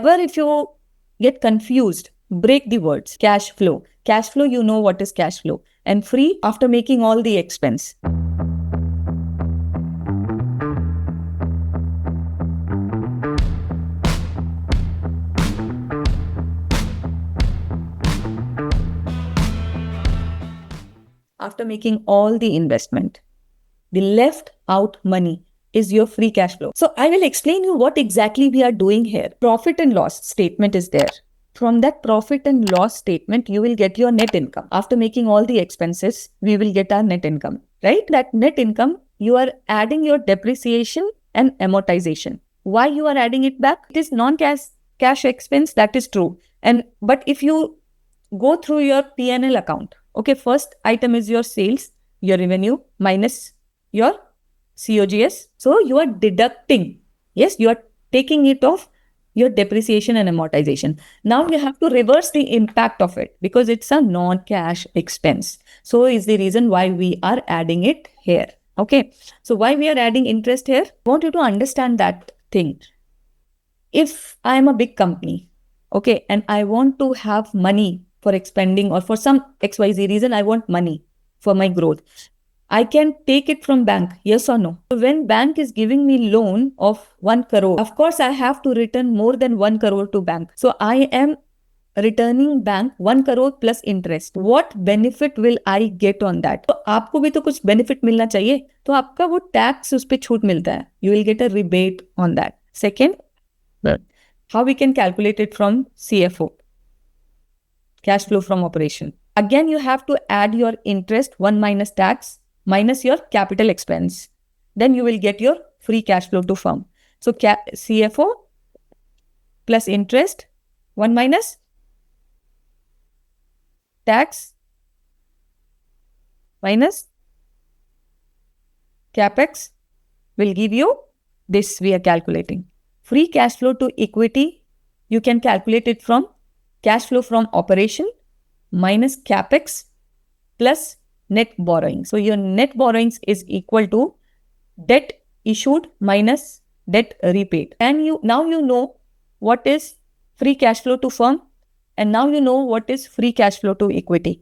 However, if you get confused, break the words. Cash flow. Cash flow, you know what is cash flow. And free after making all the expense. After making all the investment, the left out money is your free cash flow. So I will explain you what exactly we are doing here. Profit and loss statement is there. From that profit and loss statement, you will get your net income. After making all the expenses, we will get our net income, right? That net income, you are adding your depreciation and amortization. Why you are adding it back? It is non-cash expense, that is true. But if you go through your P&L account, okay, first item is your sales, your revenue minus your COGS. So you are deducting, yes, you are taking it off your depreciation and amortization. Now you have to reverse the impact of it because it's a non-cash expense. So is the reason why we are adding it here. Okay. So why we are adding interest here? I want you to understand that thing. If I am a big company, okay, and I want to have money for expending or for some XYZ reason, I want money for my growth. I can take it from bank, yes or no? So when bank is giving me loan of 1 crore, of course I have to return more than 1 crore to bank. So I am returning bank 1 crore plus interest. What benefit will I get on that? तो आपको भी तो कुछ benefit मिलना चाहिए, तो आपका वो tax उस पे छूट मिलता है. You will get a rebate on that. Second, how we can calculate it from CFO, cash flow from operation. Again, you have to add your interest, 1 minus tax, minus your capital expense. Then you will get your free cash flow to firm. So CFO plus interest, 1 minus tax, minus capex will give you this we are calculating. Free cash flow to equity, you can calculate it from cash flow from operation minus capex plus net borrowing. So your net borrowings is equal to debt issued minus debt repaid. And now you know what is free cash flow to firm, and now you know what is free cash flow to equity.